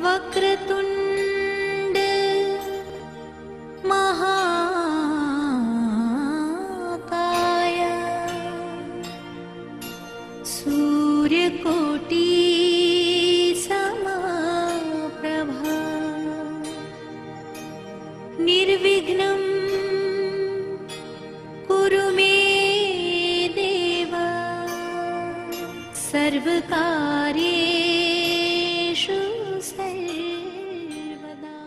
वक्रतुण्ड महाकाय सूर्यकोटि समप्रभा निर्विघ्नं कुरु मे देव सर्वकार्येषु सर्वदा।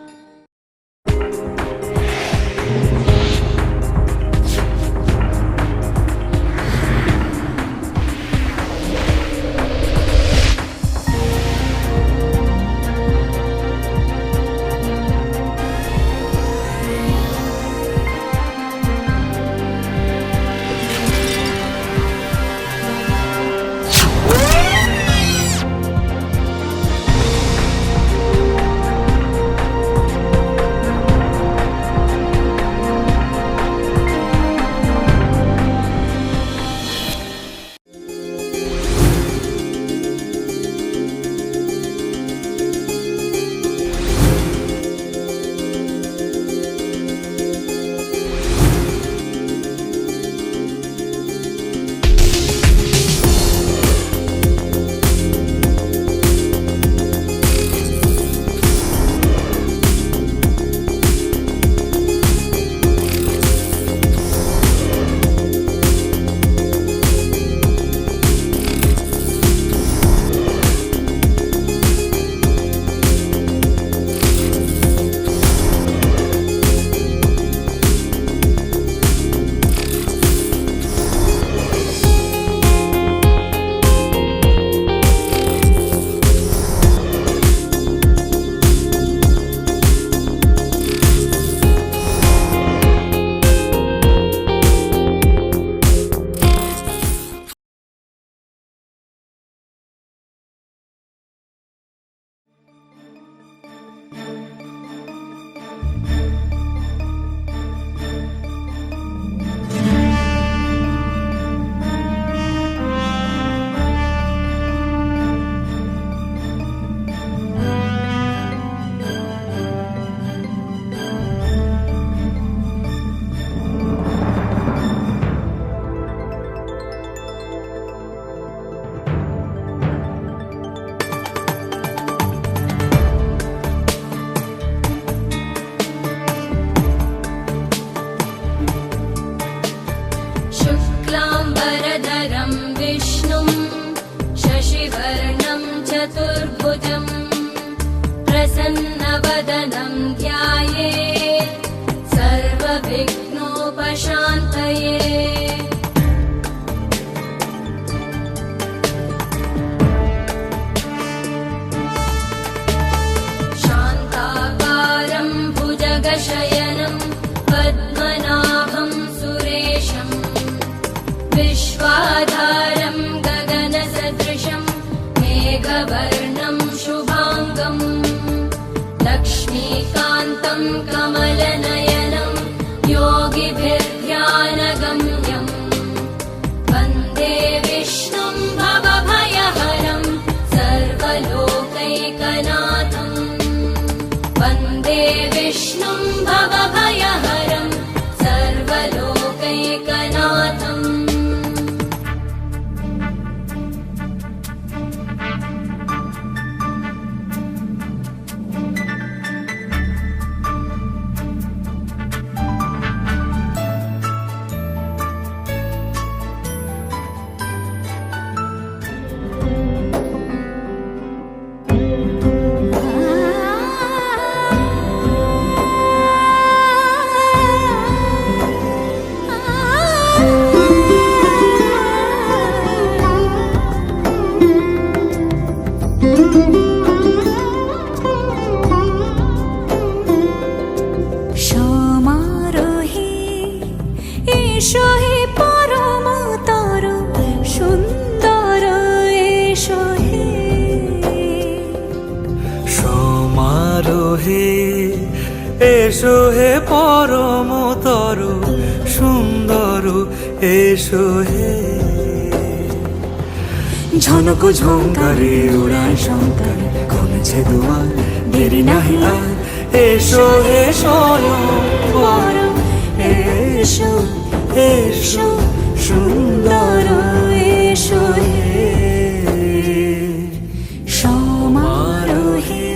शुक्लाम्बरधरं विष्णुं शशिवर्णं चतुर्भुजं प्रसन्नवदनं ध्यायेत् सर्वविघ्नोपशान्तये। शान्ताकारं भुजगशयनं पद्मनाभं सुरेशं विश्वाधारं गगनसदृशं मेघवर्णं शुभाङ्गं लक्ष्मीकान्तं कमलनयनं योगिभिर्ध्यानगम्यं वन्दे विष्णुं भवभयहरं सर्वलोकैकनाथं वन्दे विष्णुं भवभयहरं सर्वलोकैकनाथम्। এসো হে পরমতর সুন্দর এসো হে। ঝনক ঝঙ্কারে উড়ায় শঙ্কার কমেছে দুয়ার দেরি নাহি আর, এসো হে স্বয়ং পরম, এসো এসো সুন্দর, এসো হে সমারোহে,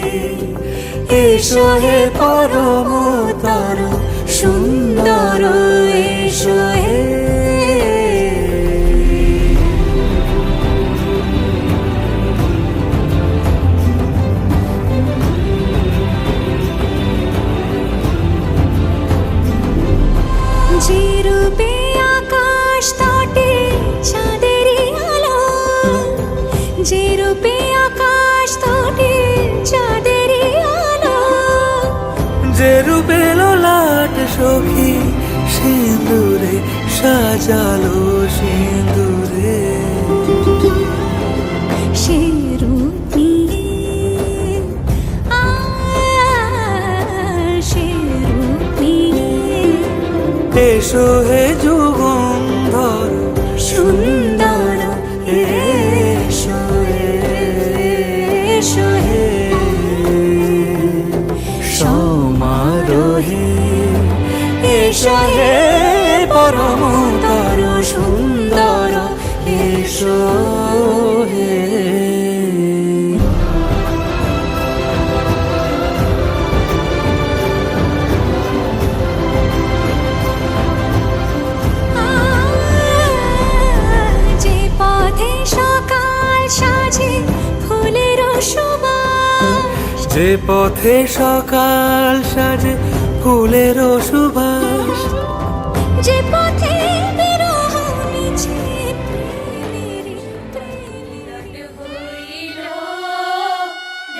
এসো হে পরমতর সুন্দর, এসো হে। যে রূপে আকাশ তটে চাঁদেরই আলো, যে রূপে আকাশ তটে চাঁদেরই আলো, যে রূপে ললাট সখী সিঁদুরে সাজালো সিঁদুরে, সে রূপ নিয়ে, সে রূপ নিয়ে, এসো হে যুগন্ধর সুন্দর, এসো এসো হে সমারোহে, এসো হে পরমতর সুন্দর, এসো হে। যে পথে সকাল সাজে ফুলের সুবাস, যে পথে সকাল সাজে ফুলের সুবাস, যে পথে বিরহ মিছে প্রেমের প্রেমের, হইল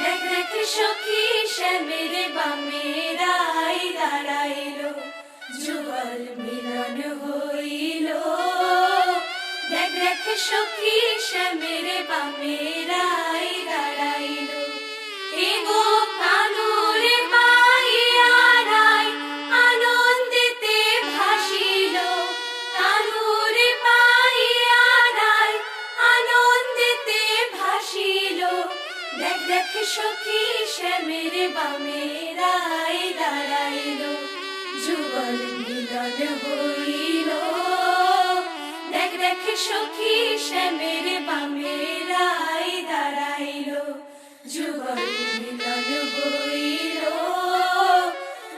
দেখ দেখ সখী শ্যামের বামে রাই দাঁড়াইল, যুগল মিলন হইল দেখ দেখ সখী শ্যামের বামে রাই দাঁড়াইল, এগো কানুরে পাইয়া রাই আনন্দেতে ভাসিল, কানুরে পাইয়া রাই আনন্দেতে ভাসিল, দেখ দেখ সখী শ্যামের বামে রাই দাঁড়াইল, যুগল মিলন হইল দেখ দেখ সখী শ্যামের বামে রাই দাঁড়াইল, যুগল মিলন হইল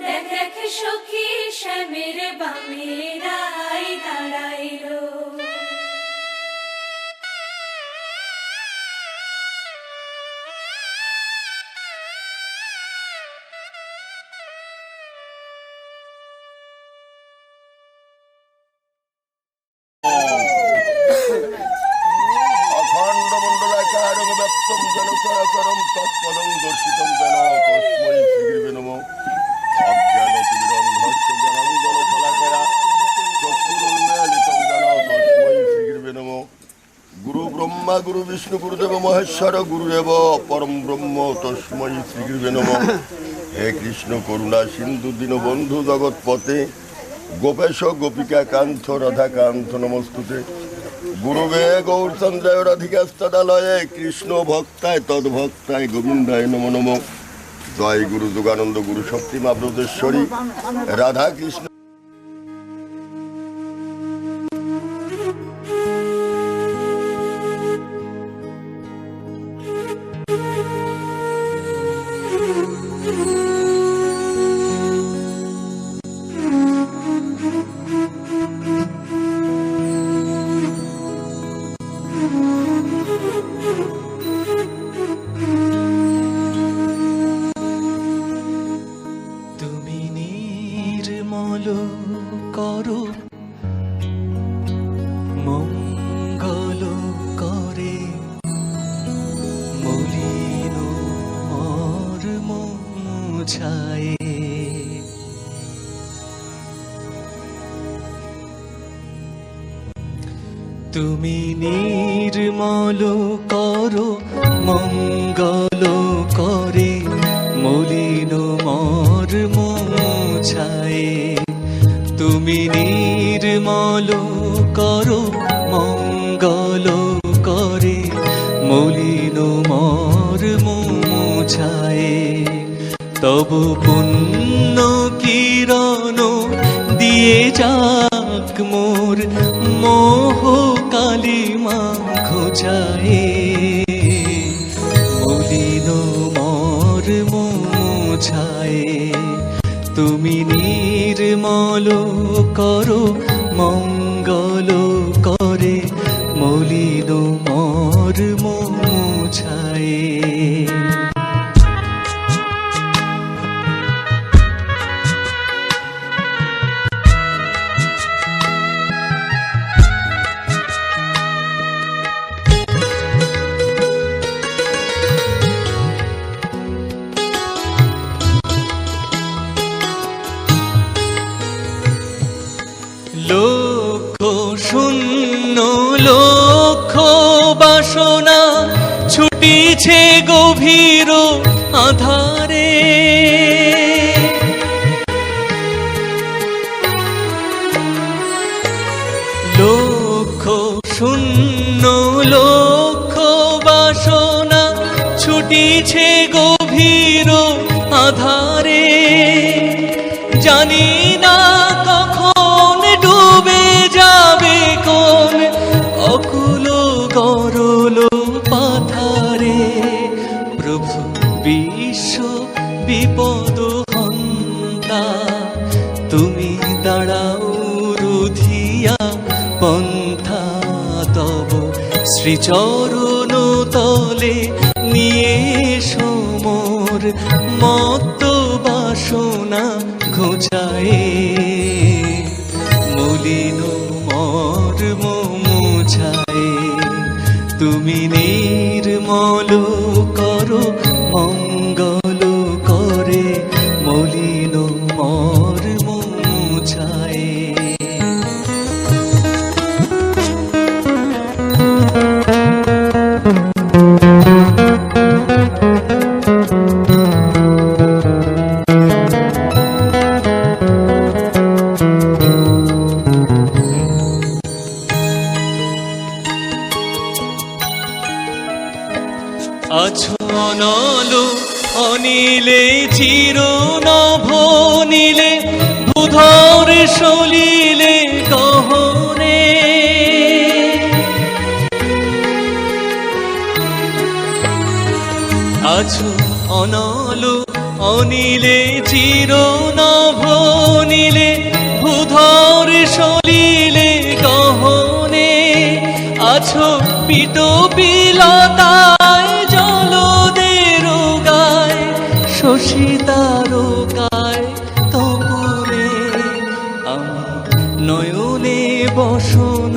দেখ দেখ সখী শ্যামের বামে রাই দাঁড়াইল। অখণ্ড মণ্ডলাকারং ব্যক্তং যেন চরাচরং তৎপদং দর্শিতং যেন তস্মৈ শ্রীগুরুবে নমঃ। অজ্ঞানতিমিরন্ধস্য জ্ঞানাঞ্জনশলাকয়া চক্ষুरुन्मीलितं যেন তস্মৈ শ্রীগুরুবে নমঃ। গুরু ব্রহ্মা গুরু বিষ্ণু গুরুদেব মহেশ্বর গুরুদেব পরম ব্রহ্ম তস্মৈ শ্রীগুরুবে নমঃ। হে কৃষ্ণ করুণা সিন্ধু দীনবন্ধু জগৎপতে গোপেশ গোপিকা কান্ত রাধা কান্ত নমস্তুতে। গুরুবে গৌরচন্দ্রায় রাধিকাস্তদালয়ে কৃষ্ণ ভক্তায় তদ্ভক্তায় গোবিন্দায় নমো নমঃ। জয় গুরু যোগানন্দ গুরু শক্তি মা ব্রজেশ্বরী রাধা কৃষ্ণ। তুমি নির্মল করো মঙ্গল করে মলিন মর্ম মুছায়ে। তুমি নির্মল করো মঙ্গল করে মলিন মর্ম মুছায়ে। তুমি নির্মল করো মঙ্গল করে মলিন মর্ম মুছায়ে। তবু পুণ্য কিরণ দিয়ে যাক মোর মোহ কালিমা ঘোচায়ে মলিন মর্ম মোছায়ে তুমি নির্মল করো মঙ্গল করে মলিন মর্ম মোছায়ে লক্ষ শূন্য লক্ষ বাসনা ছুটিছে গভীর আধারে লক্ষ শূন্য লক্ষ বাসনা ছুটিছে গভীর আধারে জানি না কখন ডুবে যাবে কোন অকুল গরল পাথারে প্রভু বিশ্ব বিপদ হন্তা তুমি দাঁড়াও রুধিয়া পন্থা তব শ্রীচরণ তলে নিয়ে সমর মত্ত বাসনা ঘোচায়ে মলিন মর্ম মোছায়ে তুমি নির্মল করো মঙ্গল করে মলিন মর্ম মোছায়ে আছো অনল অনিলে চির নভনীলে বুধর সলিলে গহনে আছো অনল অনিলে চির নভনীলে বুধর সলিলে গহনে আছো পিত পিলতায় জলদের গায় শশী তারকায় তপরে আমি নয়নে বসন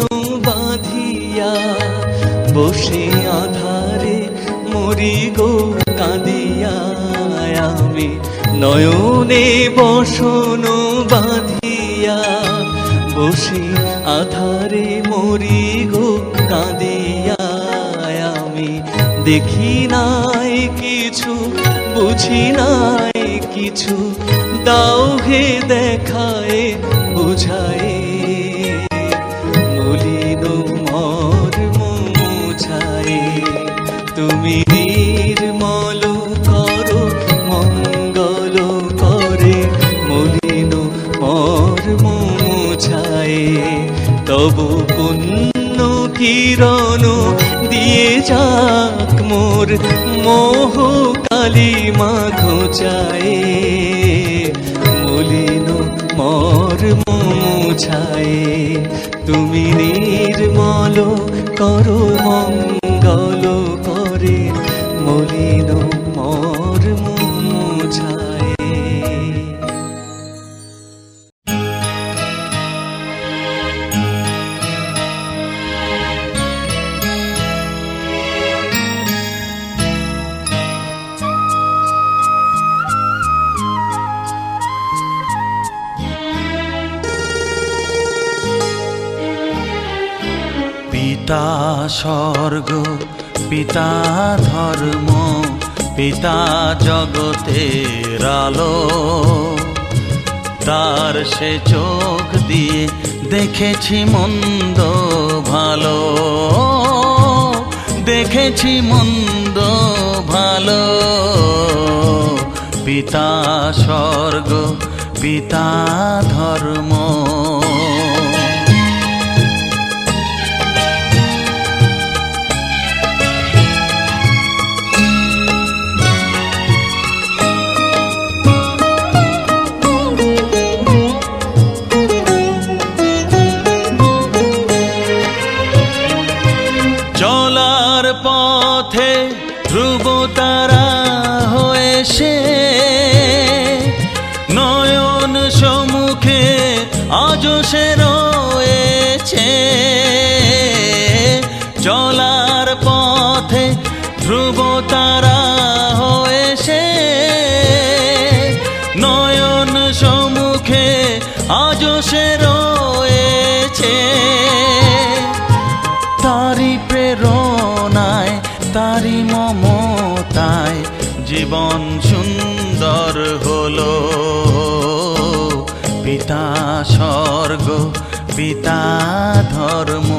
বাঁধিয়া বসে আধারে মরি গো কাঁদিয়া আমি নয়নে বসন বাঁধিয়া বসে আধারে মরি গো কাঁদিয়া আমি দেখি নাই কিছু বুঝি নাই কিছু দাও হে দেখায় বুঝায় মলিন মর্ম মোছায়ে তুমি নির্মল করো মঙ্গল করে মলিন মর্ম মোছায়ে তবু পুণ্য কিরণ দিয়ে যাক মোর মোহ কালিমা ঘোচায়ে মলিন মর্ম মোছায়ে তুমি নির্মল করো মঙ্গল করে মলিন মর্ম মোছায়ে পিতা স্বর্গ পিতা ধর্ম পিতা জগতের আলো তার সে চোখ দিয়ে দেখেছি মন্দ ভালো দেখেছি মন্দ ভালো পিতা স্বর্গ পিতা ধর্ম। চলার পথে ধ্রুব তারা হয়ে সে নয়ন সম্মুখে আজ সে রয়েছে। চলার পথে ধ্রুব তারা হয়ে সে নয়ন সম্মুখে আজ সে রয়েছে। তারি প্রেরণায় তারি মমতায় জীবন সুন্দর হলো। পিতা স্বর্গ পিতা ধর্ম।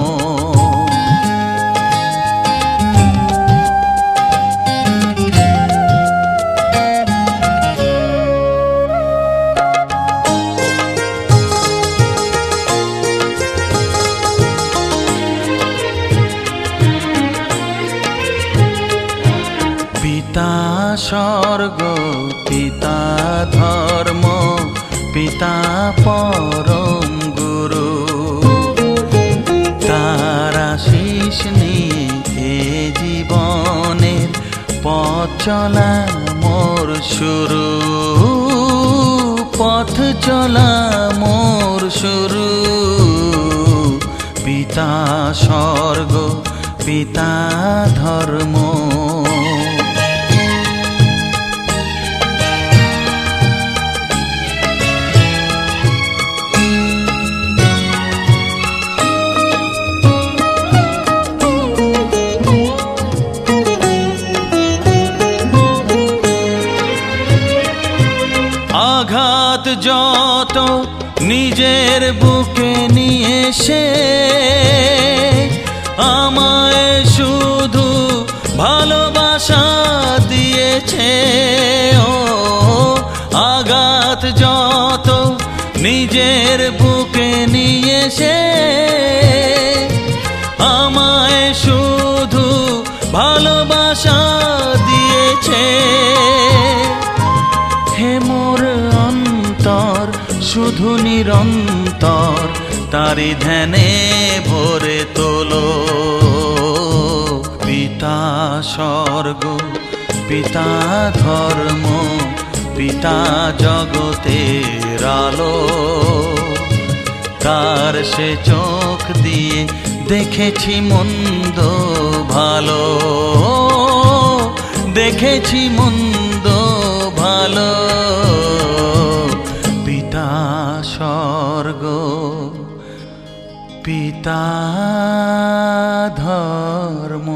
পিতা স্বর্গ পিতা ধর্ম পিতা পরম গুরু। তার আশীষ নিয়ে এ জীবনের পথ চলা মোর শুরু। পথ চলা মোর শুরু। পিতা স্বর্গ পিতা ধর্ম। আঘাত যত নিজের বুকে নিয়ে সে আমায় শুধু ভালোবাসা দিয়েছে। ও আঘাত যত নিজের বুকে নিয়ে সে আমায় শুধু ভালোবাসা দিয়েছে। হে মোর অন্তর শুধু নিরন্তর তারি ধ্যানে ভরে তোলো। পিতা স্বর্গ পিতা ধর্ম পিতা জগতের আলো। তার সে চোখ দিয়ে দেখেছি মন্দ ভালো। দেখেছি মন্দ ভালো। পিতা স্বর্গ পিতা ধর্ম।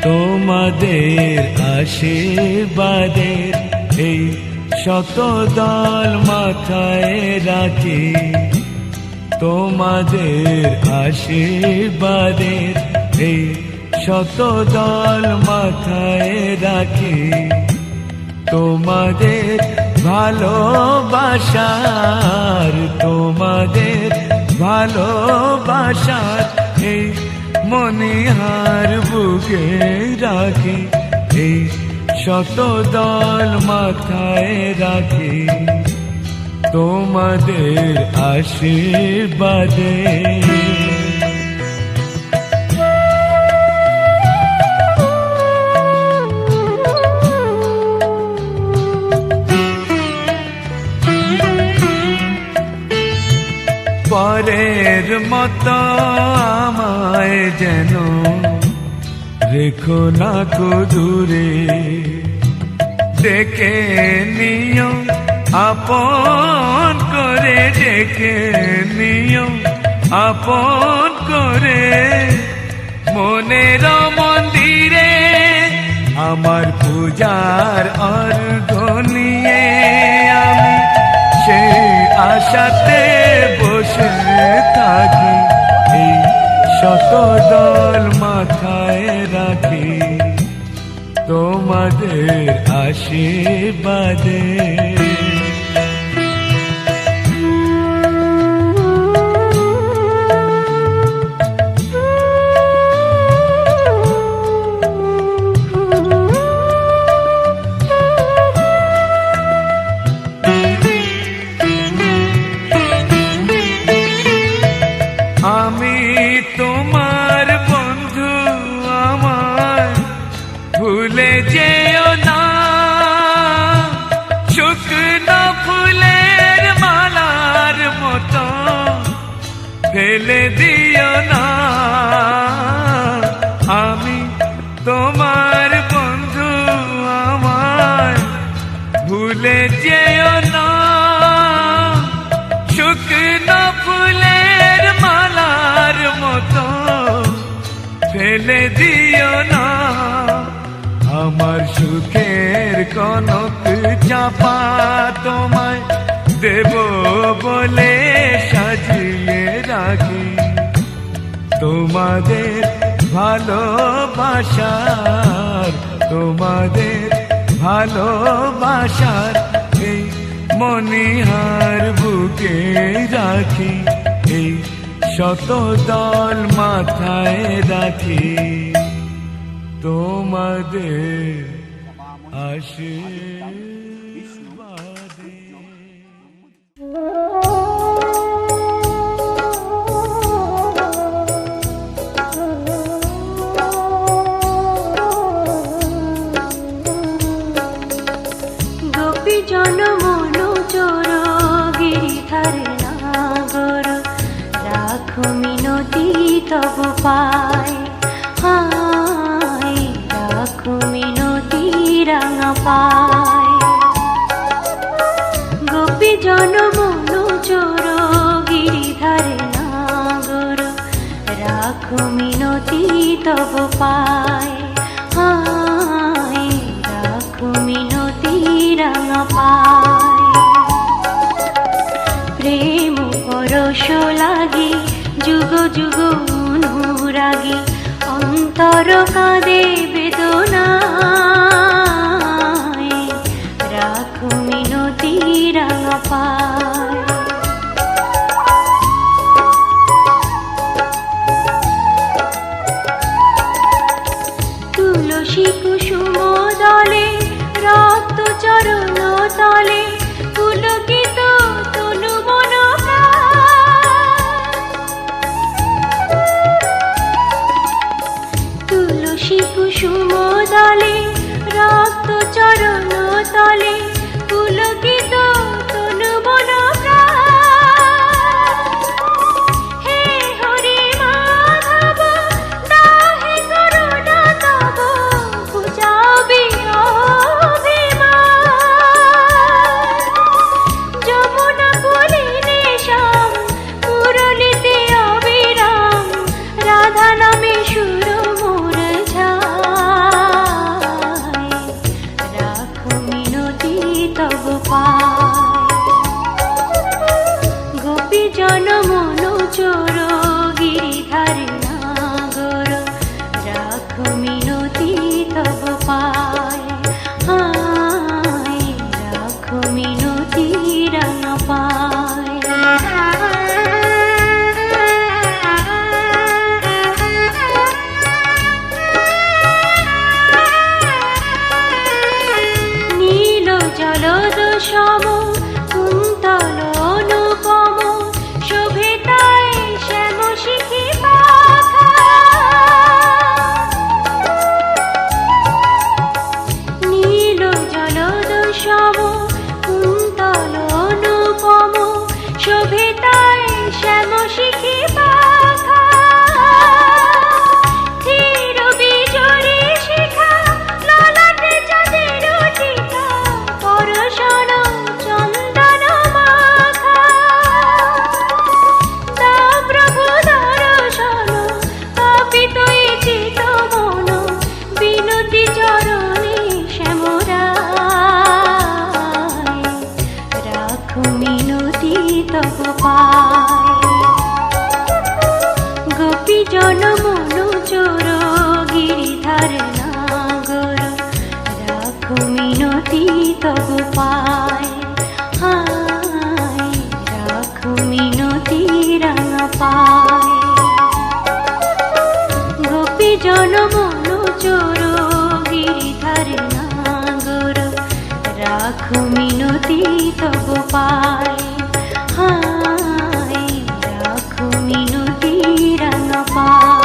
তোমাদের আশীর্বাদের এই শত দল মাথায় রাখি। তোমাদের আশীর্বাদের এই শত দল মাথায় রাখি। তোমাদের ভালোবাসার তোমাদের ভালোবাসার এই মনিহার বুকে রাখি। এই শত দল মাথায় রাখি তোমাদের আশীর্বাদে। পরের মতো আমায় যেন রেখো না কো দূরে। ডেকে নিও আপন করে, ডেকে নিও আপন করে। মনের মন্দিরে আমার পূজার অর্ঘ নিয়ে আশাতে বসে থাকি, এই শত দল মাথায় রাখি তোমাদের আশীর্বাদে। আমি তোমার বন্ধু, আমার ভুলে যেও না, শুকনো ফুলের মালার মতো ফেলে দিও না। আমি তোমার বন্ধু, আমার ভুলে যেও না, শুকনো ফুলের মালার মতো ফেলে দিও না। আমার সুখের কনক চাপা তোমায় দেব বলে সাজিয়ে রাখি, তোমাদের ভালোবাসার, তোমাদের ভালোবাসার এই মনিহার বুকে রাখি, এই শত দল মাথায় রাখি তোমাদের আশীর্বাদে। গোপী জন মনো চোর গিরিধারে নাগর, রাখো মিনতি তব পায়, হায় রাখো মিনতি রাঙা পায়। গোপী জন মনো চোর গিরিধারে নাগর, রাখো মিনতি তব পায়, হায় রাখো মিনতি রাঙা পায়। প্রেম পরশ লাগি যুগ যুগ অনুরাগী, অন্তর কাঁদে বেদনায়, রাখো মিনতি রাঙা পায়। তুলসী কুসুম দলে রক্ত চরণ তলে, পুলকিত তনু মন তুলসী কুসুম দলে রক্ত চরণ তলে, পুলকিত তনু মন হে হরি মাধব দাহে করুণা তব, বুঝাবি যমুনা কুলিনে শ্যাম, মুরলিতে অবিরাম, রাধা নামে সুর মোর ঝায়, রাখো মিনতি তব পায়। গোপী জন মনো চোর গিরিধারে নাগর, রাখো মিনতি তব পায়, হায় রাখো মিনতি রাঙা পায়। নীল জলদ সম কুন্তল অনুপম, শোভে তাই শ্যাম শিখি পাখা। নীল জলদ সম কুন্তল অনুপম, শোভে তাই শ্যাম শিখি পাখা। ধীর বিজড়ি শিখা, ললাটে চাঁদের টিকা, পরশন চন্দন মাখা। তা প্রভু দর্শন, পাপিত এই চিত মন, বিনতি চরণে শ্যামরা রাখো মিনতি তব পায়, হায় রাখো মিনতি রাঙা পায়। গোপী জনমন চোর গিরিধার নাগর, রাখো মিনতি তব পায়, হায় রাখো মিনতি রাঙা পায়।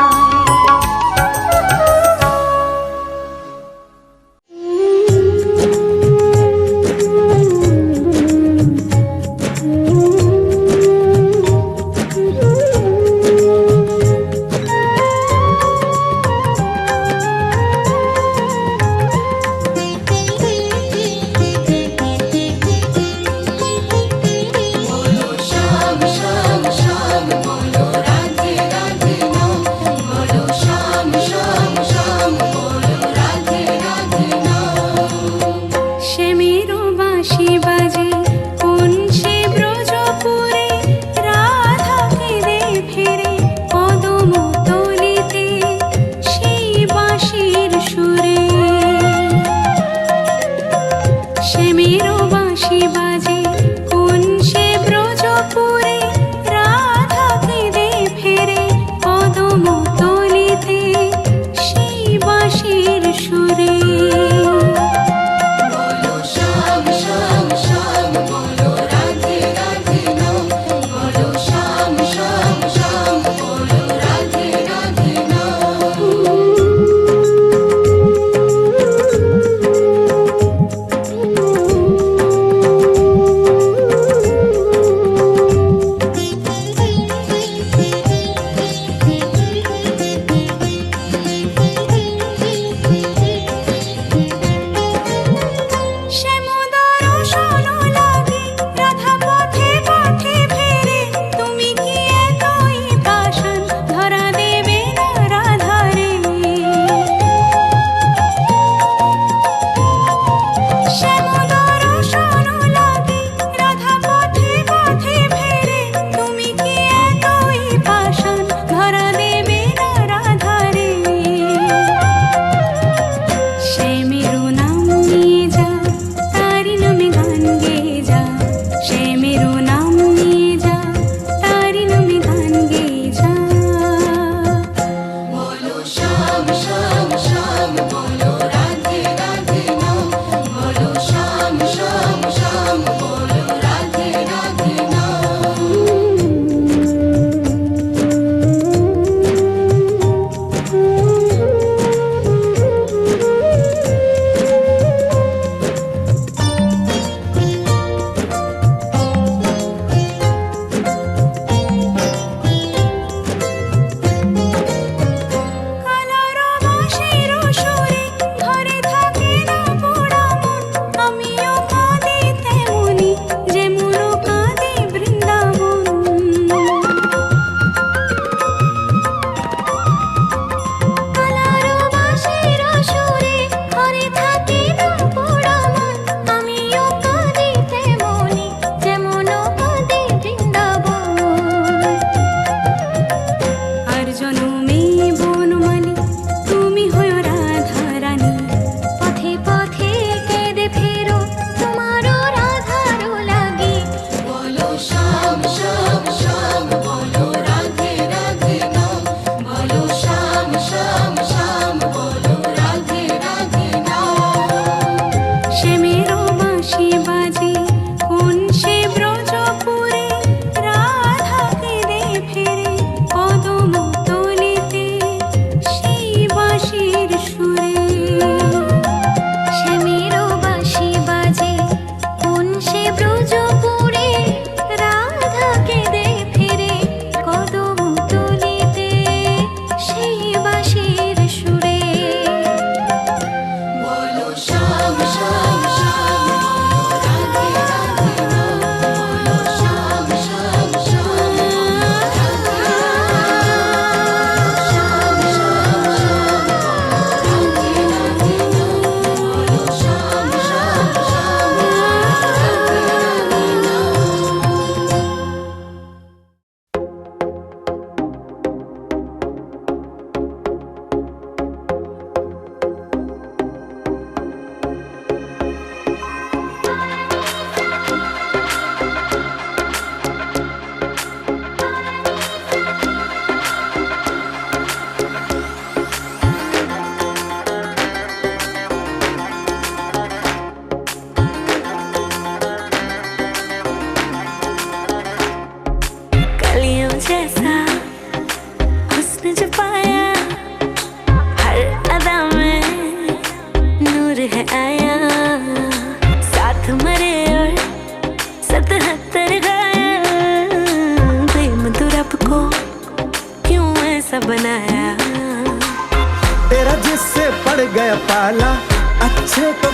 শ্যাম শ্যাম শ্যাম বলো রাধে রাধে নাম, বলো শ্যাম শ্যাম শ্যাম বলো রাধে রাধে নাম। শ্যামের বাঁশি বাজে কোন সে ব্রজপুরে, রাধাকে দে ফেরে কদম তলিতে সেই বাঁশির সুরে। শ্যামের বাঁশি বাজে কোন সে ব্রজপুরে, রাধাকে দে ফেরে কদম তলিতে সেই বাঁশির সুরে। বলো শ্যাম শ্যাম শ্যাম বলো রাধে রাধে নাম, বলো শ্যাম শ্যাম শ্যাম বলো রাধে রাধে নাম।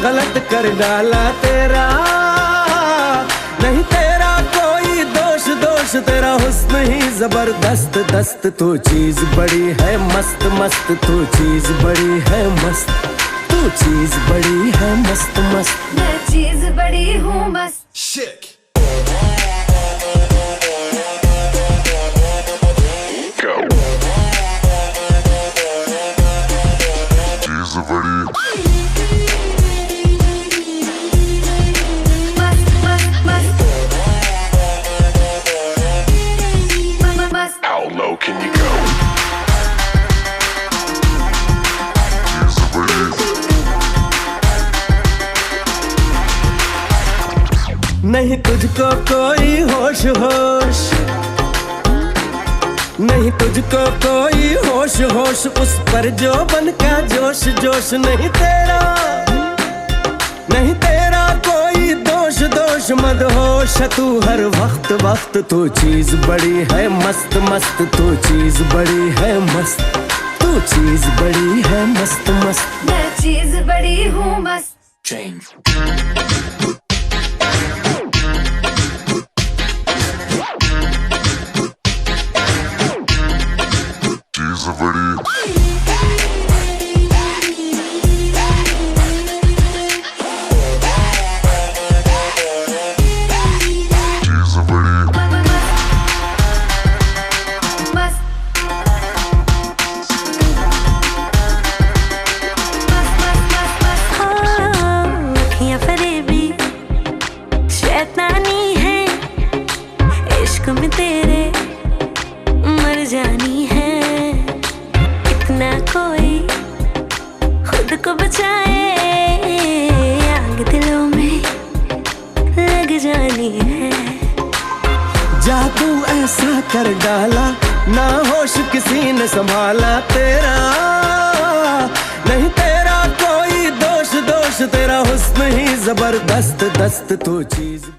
गलत कर डाला तेरा, नहीं तेरा कोई दोष, दोष तेरा हुस्न ही जबरदस्त दस्त। तू चीज बड़ी है मस्त मस्त, तू चीज बड़ी है मस्त, तू चीज बड़ी है मस्त मस्त। मैं चीज बड़ी हूँ मस्त। नहीं तुझको कोई होश होश, नहीं तुझको कोई होश होश, उस पर जो बन का जोश जोश। नहीं तेरा, नहीं तेरा कोई दोष दोष, मदहोश तू हर वक्त वक्त। तू चीज बड़ी है मस्त मस्त, तू चीज बड़ी है मस्त, तू चीज बड़ी है मस्त मस्त। मैं चीज बड़ी हूँ मस्त। शैतानी है इश्क में तेरे, मर जानी है। इतना कोई खुद को बचाए, आग दिलों में लग जानी है। जादू ऐसा कर डाला, ना होश किसी ने संभाला तेरा, नहीं तेरा कोई दोष दोष तेरा हुस्न ही जबरदस्त दस्त। तू चीज